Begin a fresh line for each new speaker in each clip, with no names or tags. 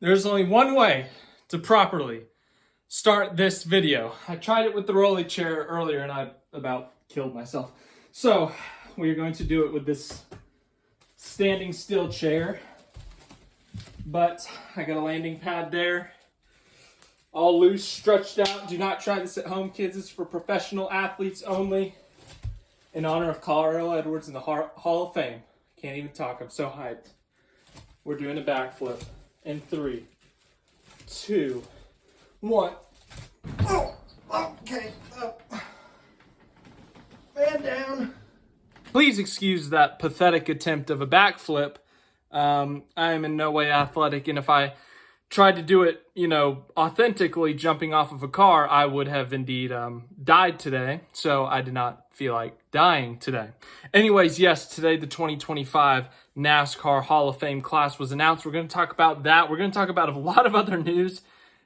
There's only one way to properly start this video. I tried it with the rolly chair earlier and I about killed myself. So we're going to do it with this standing still chair. But I got a landing pad there. All loose, stretched out. Do not try this at home, kids. It's for professional athletes only. In honor of Colorado Edwards in the Hall of Fame. Can't even talk. I'm so hyped. We're doing a backflip. In 3, 2, 1. Oh, okay. Man down. Please excuse that pathetic attempt of a backflip. I am in no way athletic, and if I tried to do it, authentically jumping off of a car, I would have indeed died today. So I did not feel like dying today. Anyways, yes, today the 2025 NASCAR Hall of Fame class was announced. We're going to talk about that. We're going to talk about a lot of other news.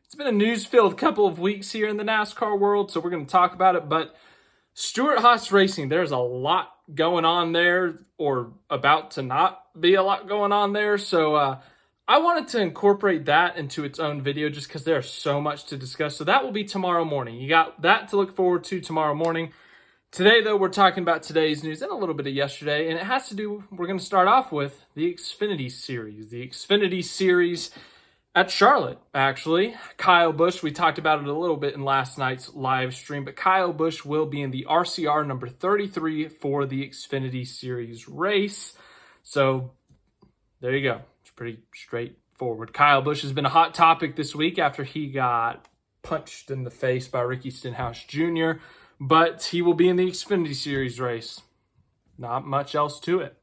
It's been a news-filled couple of weeks here in the NASCAR world, so we're going to talk about it. But Stewart-Haas Racing, there's a lot going on there, or about to not be a lot going on there. So I wanted to incorporate that into its own video just because there's so much to discuss. So that will be tomorrow morning. You got that to look forward to tomorrow morning. Today, though, we're talking about today's news and a little bit of yesterday, and it has to do, we're going to start off with the Xfinity Series. The Xfinity Series at Charlotte, actually. Kyle Busch, we talked about it a little bit in last night's live stream, but Kyle Busch will be in the RCR number 33 for the Xfinity Series race. So, there you go. It's pretty straightforward. Kyle Busch has been a hot topic this week after he got punched in the face by Ricky Stenhouse Jr., but he will be in the Xfinity Series race. Not much else to it.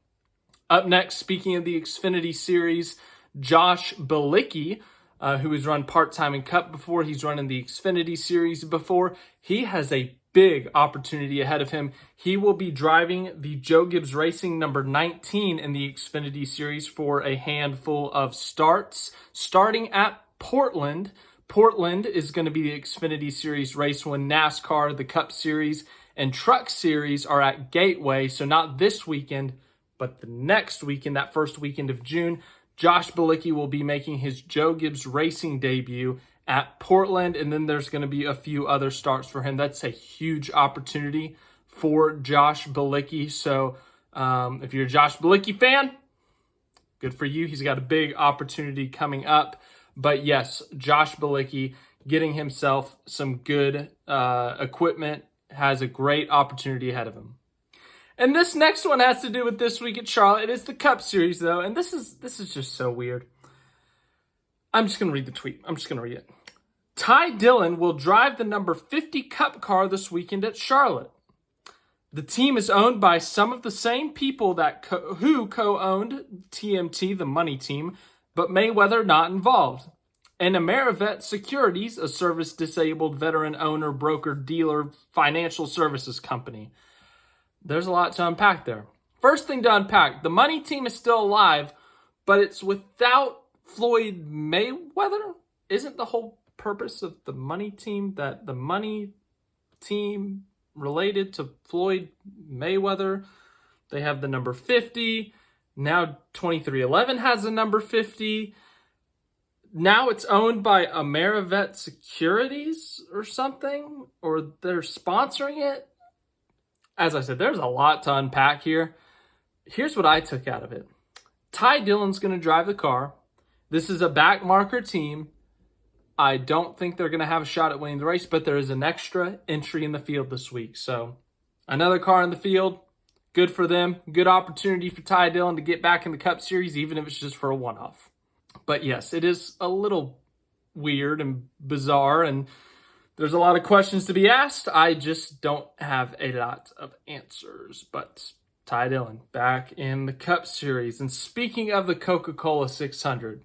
Up next, speaking of the Xfinity Series, Josh Bilicki, who has run part-time in Cup before. He's run in the Xfinity Series before. He has a big opportunity ahead of him. He will be driving the Joe Gibbs Racing number 19 in the Xfinity Series for a handful of starts, starting at Portland. Portland is going to be the Xfinity Series race when NASCAR, the Cup Series, and Truck Series are at Gateway. So not this weekend, but the next weekend, that first weekend of June. Josh Bilicki will be making his Joe Gibbs Racing debut at Portland, and then there's going to be a few other starts for him. That's a huge opportunity for Josh Bilicki. So if you're a Josh Bilicki fan, good for you. He's got a big opportunity coming up. But yes, Josh Bilicki getting himself some good equipment, has a great opportunity ahead of him. And this next one has to do with this week at Charlotte. It is the Cup Series, though, and this is just so weird. I'm just going to read the tweet. I'm just going to read it. Ty Dillon will drive the number 50 Cup car this weekend at Charlotte. The team is owned by some of the same people that who co-owned TMT, the money team, but Mayweather not involved. And Amerivet Securities, a service-disabled veteran owner, broker, dealer, financial services company. There's a lot to unpack there. First thing to unpack, the money team is still alive, but it's without Floyd Mayweather. Isn't the whole purpose of the money team that the money team related to Floyd Mayweather? They have the number 50. Now 2311 has the number 50. Now it's owned by Amerivet Securities or something, or they're sponsoring it. As I said, there's a lot to unpack here. Here's what I took out of it. Ty Dillon's going to drive the car. This is a back marker team. I don't think they're going to have a shot at winning the race, but there is an extra entry in the field this week. So another car in the field, good for them. Good opportunity for Ty Dillon to get back in the Cup Series, even if it's just for a one-off. But yes, it is a little weird and bizarre, and there's a lot of questions to be asked. I just don't have a lot of answers. But Ty Dillon back in the Cup Series. And speaking of the Coca-Cola 600,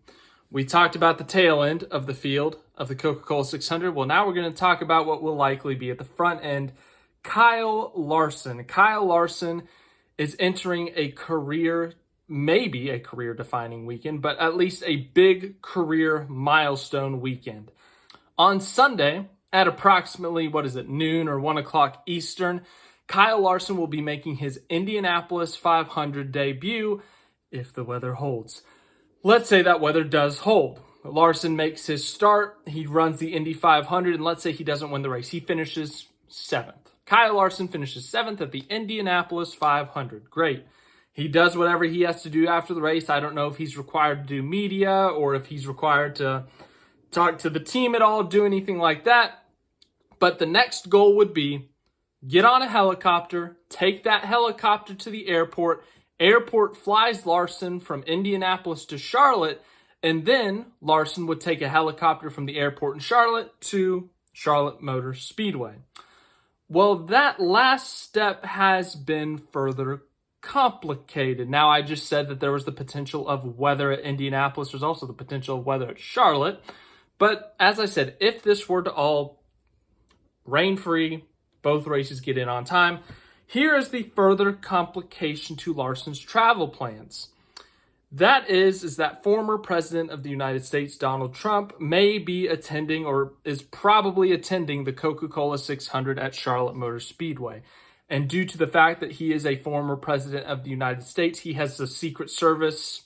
we talked about the tail end of the field of the Coca-Cola 600. Well, now we're going to talk about what will likely be at the front end. Kyle Larson. Kyle Larson is entering a career, maybe a career-defining weekend, but at least a big career milestone weekend. On Sunday, at approximately, noon or 1 o'clock Eastern, Kyle Larson will be making his Indianapolis 500 debut if the weather holds. Let's say that weather does hold. Larson makes his start. He runs the Indy 500, and let's say he doesn't win the race. He finishes 7th. Kyle Larson finishes 7th at the Indianapolis 500. Great. He does whatever he has to do after the race. I don't know if he's required to do media or if he's required to talk to the team at all, do anything like that. But the next goal would be get on a helicopter, take that helicopter to the airport. Airport flies Larson from Indianapolis to Charlotte, and then Larson would take a helicopter from the airport in Charlotte to Charlotte Motor Speedway. Well, that last step has been further complicated. Now, I just said that there was the potential of weather at Indianapolis. There's also the potential of weather at Charlotte. But as I said, if this were to all rain-free, both races get in on time, here is the further complication to Larson's travel plans. That is that former President of the United States, Donald Trump, may be attending or is probably attending the Coca-Cola 600 at Charlotte Motor Speedway. And due to the fact that he is a former president of the United States, he has the Secret Service,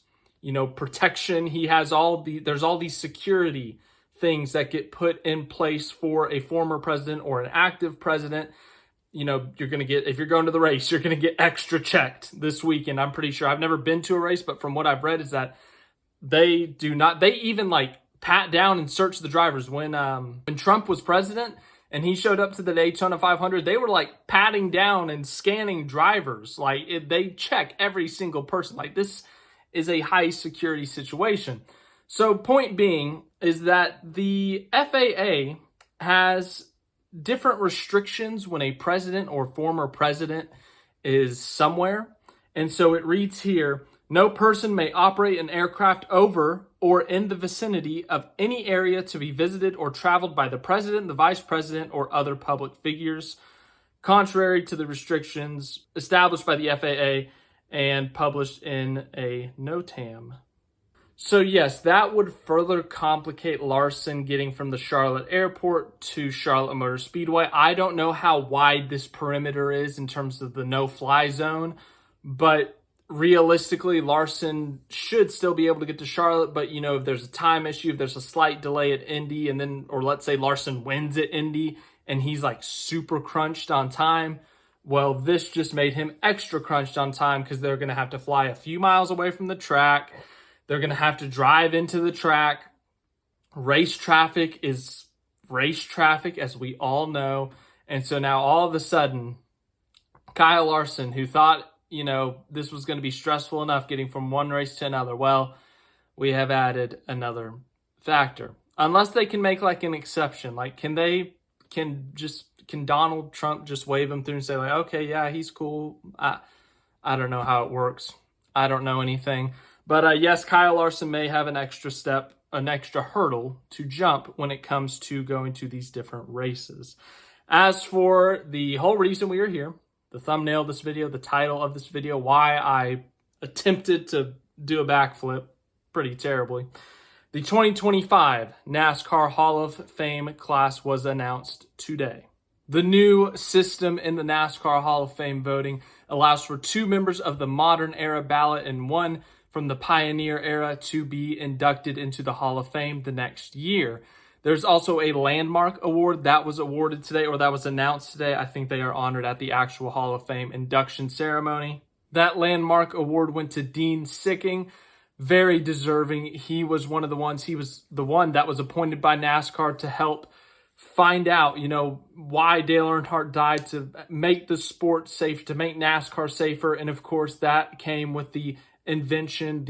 protection. He has there's all these security things that get put in place for a former president or an active president. You're going to get, if you're going to the race, you're going to get extra checked this weekend. I'm pretty sure. I've never been to a race, but from what I've read is that they even pat down and search the drivers. When Trump was president and he showed up to the Daytona 500, they were patting down and scanning drivers. They check every single person. This is a high security situation. So point being is that the FAA has different restrictions when a president or former president is somewhere. And so it reads here, no person may operate an aircraft over or in the vicinity of any area to be visited or traveled by the president, the vice president, or other public figures, contrary to the restrictions established by the FAA and published in a NOTAM. So yes, that would further complicate Larson getting from the Charlotte airport to Charlotte Motor Speedway. I don't know how wide this perimeter is in terms of the no-fly zone, but realistically, Larson should still be able to get to Charlotte. But, if there's a time issue, if there's a slight delay at Indy, or let's say Larson wins at Indy and he's super crunched on time, well, this just made him extra crunched on time because they're going to have to fly a few miles away from the track. They're going to have to drive into the track. Race traffic is race traffic, as we all know. And so now all of a sudden, Kyle Larson, who thought, this was going to be stressful enough getting from one race to another, well, we have added another factor. Unless they can make an exception. Can Donald Trump just wave him through and say okay, yeah, he's cool. I don't know how it works. I don't know anything. But yes, Kyle Larson may have an extra step, an extra hurdle to jump when it comes to going to these different races. As for the whole reason we are here, the thumbnail of this video, the title of this video, why I attempted to do a backflip pretty terribly, the 2025 NASCAR Hall of Fame class was announced today. The new system in the NASCAR Hall of Fame voting allows for 2 members of the modern era ballot and 1 from the pioneer era to be inducted into the Hall of Fame the next year. There's also a landmark award that was awarded today, or that was announced today. I think they are honored at the actual Hall of Fame induction ceremony. That landmark award went to Dean Sicking. Very deserving. He was one of the ones, he was the one that was appointed by NASCAR to help find out, why Dale Earnhardt died, to make the sport safe, to make NASCAR safer. And of course, that came with the inventing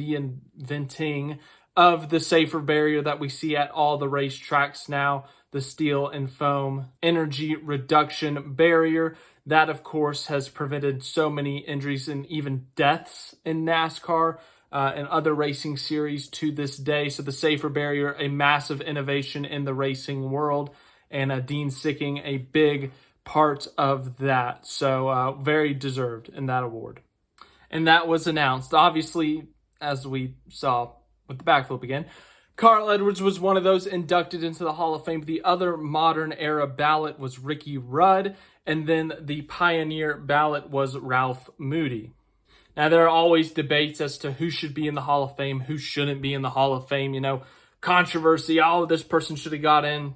of the safer barrier that we see at all the racetracks now, the steel and foam energy reduction barrier. That, of course, has prevented so many injuries and even deaths in NASCAR and other racing series to this day. So the safer barrier, a massive innovation in the racing world, and Dean Sicking, a big part of that. So very deserved in that award. And that was announced. Obviously, as we saw with the backflip again, Carl Edwards was one of those inducted into the Hall of Fame. The other modern era ballot was Ricky Rudd. And then the pioneer ballot was Ralph Moody. Now, there are always debates as to who should be in the Hall of Fame, who shouldn't be in the Hall of Fame. controversy. Oh, this person should have got in.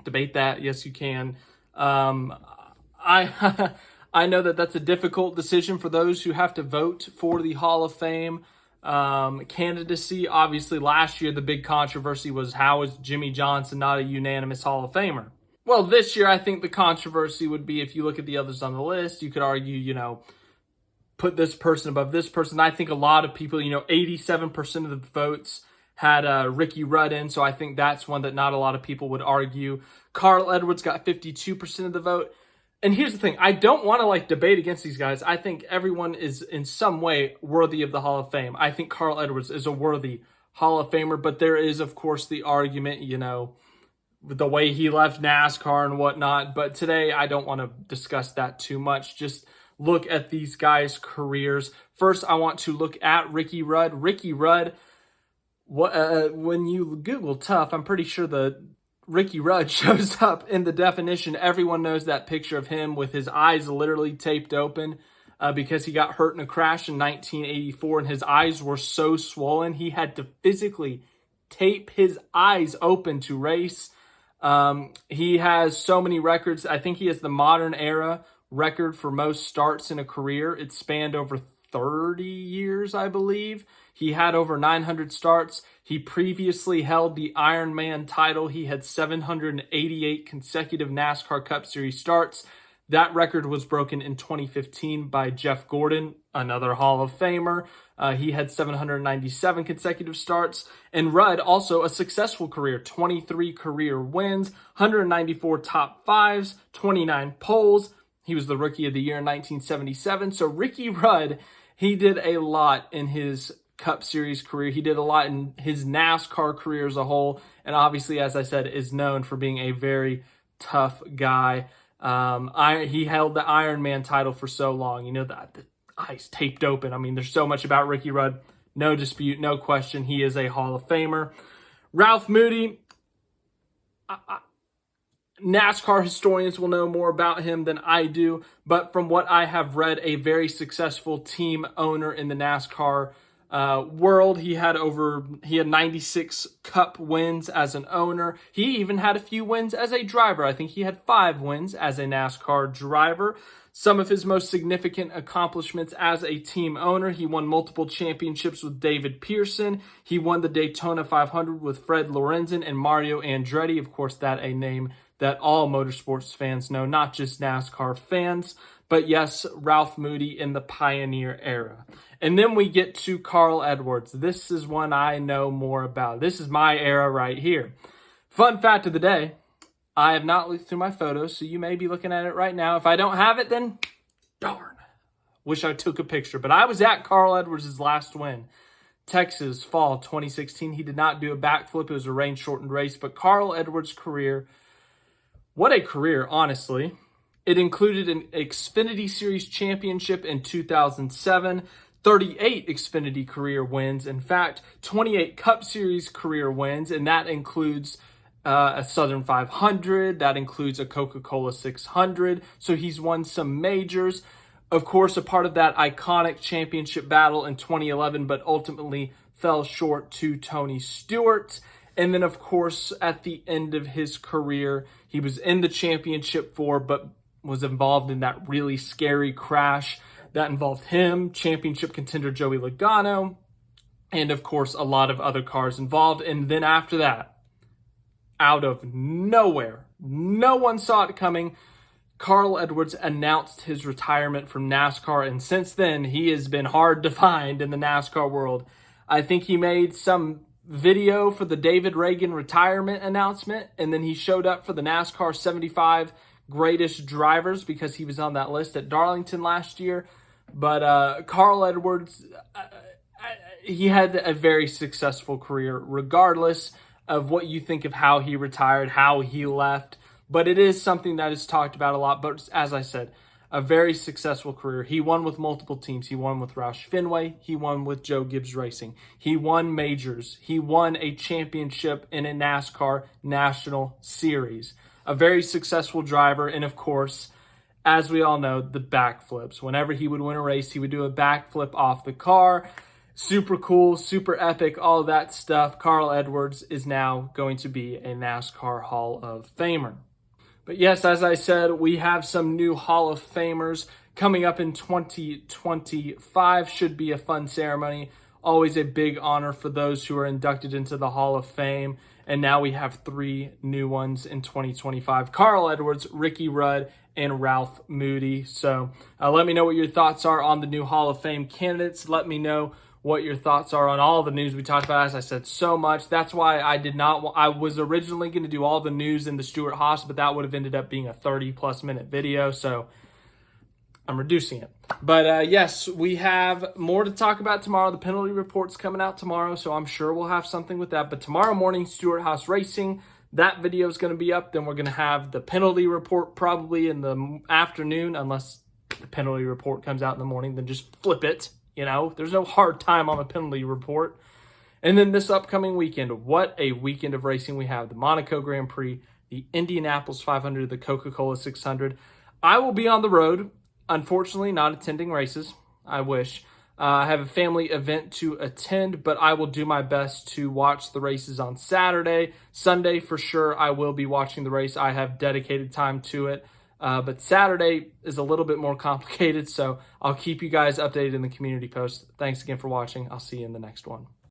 Debate that. Yes, you can. I I know that that's a difficult decision for those who have to vote for the Hall of Fame candidacy. Obviously, last year the big controversy was, how is Jimmy Johnson not a unanimous Hall of Famer? Well, this year I think the controversy would be, if you look at the others on the list, you could argue, put this person above this person. I think a lot of people, 87% of the votes had Ricky Rudd in, so I think that's one that not a lot of people would argue. Carl Edwards got 52% of the vote. And here's the thing, I don't want to debate against these guys. I think everyone is in some way worthy of the Hall of Fame. I think Carl Edwards is a worthy Hall of Famer, but there is, of course, the argument, the way he left NASCAR and whatnot. But today, I don't want to discuss that too much. Just look at these guys' careers. First, I want to look at Ricky Rudd. Ricky Rudd, when you Google tough, I'm pretty sure the Ricky Rudd shows up in the definition. Everyone knows that picture of him with his eyes literally taped open because he got hurt in a crash in 1984 and his eyes were so swollen he had to physically tape his eyes open to race. He has so many records. I think he has the modern era record for most starts in a career. It spanned over 30 years, I believe. He had over 900 starts. He previously held the Ironman title. He had 788 consecutive NASCAR Cup Series starts. That record was broken in 2015 by Jeff Gordon, another Hall of Famer. He had 797 consecutive starts. And Rudd, also a successful career, 23 career wins, 194 top fives, 29 poles. He was the Rookie of the Year in 1977. So Ricky Rudd, he did a lot in his Cup Series career. He did a lot in his NASCAR career as a whole. And obviously, as I said, is known for being a very tough guy. He held the Ironman title for so long. The eyes taped open. I mean, there's so much about Ricky Rudd. No dispute, no question. He is a Hall of Famer. Ralph Moody, NASCAR historians will know more about him than I do, but from what I have read, a very successful team owner in the NASCAR world. He had 96 Cup wins as an owner. He even had a few wins as a driver. I think he had 5 wins as a NASCAR driver. Some of his most significant accomplishments as a team owner: he won multiple championships with David Pearson. He won the Daytona 500 with Fred Lorenzen and Mario Andretti. Of course, that a name that all motorsports fans know, not just NASCAR fans. But yes, Ralph Moody in the pioneer era. And then we get to Carl Edwards. This is one I know more about. This is my era right here. Fun fact of the day, I have not looked through my photos, so you may be looking at it right now. If I don't have it, then darn. Wish I took a picture. But I was at Carl Edwards' last win. Texas, fall 2016. He did not do a backflip. It was a rain-shortened race. But Carl Edwards' career, what a career, honestly. It included an Xfinity Series championship in 2007, 38 Xfinity career wins. In fact, 28 Cup Series career wins, and that includes a Southern 500. That includes a Coca-Cola 600. So he's won some majors. Of course, a part of that iconic championship battle in 2011, but ultimately fell short to Tony Stewart. And then, of course, at the end of his career, he was in the championship four, but was involved in that really scary crash that involved him, championship contender Joey Logano, and, of course, a lot of other cars involved. And then after that, out of nowhere, no one saw it coming, Carl Edwards announced his retirement from NASCAR, and since then, he has been hard to find in the NASCAR world. I think he made some video for the David Reagan retirement announcement, and then he showed up for the NASCAR 75 greatest drivers because he was on that list at Darlington last year. But Carl Edwards, he had a very successful career regardless of what you think of how he retired, how he left. But it is something that is talked about a lot. But as I said, a very successful career. He won with multiple teams. He won with Roush Fenway. He won with Joe Gibbs Racing. He won majors. He won a championship in a NASCAR National Series. A very successful driver. And of course, as we all know, the backflips. Whenever he would win a race, he would do a backflip off the car. super cool, super epic, all that stuff. Carl Edwards is now going to be a NASCAR Hall of Famer. But yes, as I said, we have some new Hall of Famers coming up in 2025. Should be a fun ceremony. Always a big honor for those who are inducted into the Hall of Fame. And now we have 3 new ones in 2025. Carl Edwards, Ricky Rudd, and Ralph Moody. So let me know what your thoughts are on the new Hall of Fame candidates. Let me know what your thoughts are on all the news we talked about. As I said, so much. That's why I was originally going to do all the news in the Stewart-Haas, but that would have ended up being a 30-plus minute video, so I'm reducing it. But yes, we have more to talk about tomorrow. The penalty report's coming out tomorrow, so I'm sure we'll have something with that. But tomorrow morning, Stewart-Haas Racing, that video is going to be up. Then we're going to have the penalty report probably in the afternoon, unless the penalty report comes out in the morning, then just flip it. You know, there's no hard time on a penalty report. And then this upcoming weekend, what a weekend of racing we have. The Monaco Grand Prix, the Indianapolis 500, the Coca-Cola 600. I will be on the road, unfortunately not attending races. I wish. I have a family event to attend, but I will do my best to watch the races on Saturday. Sunday, for sure, I will be watching the race. I have dedicated time to it. But Saturday is a little bit more complicated, so I'll keep you guys updated in the community post. Thanks again for watching. I'll see you in the next one.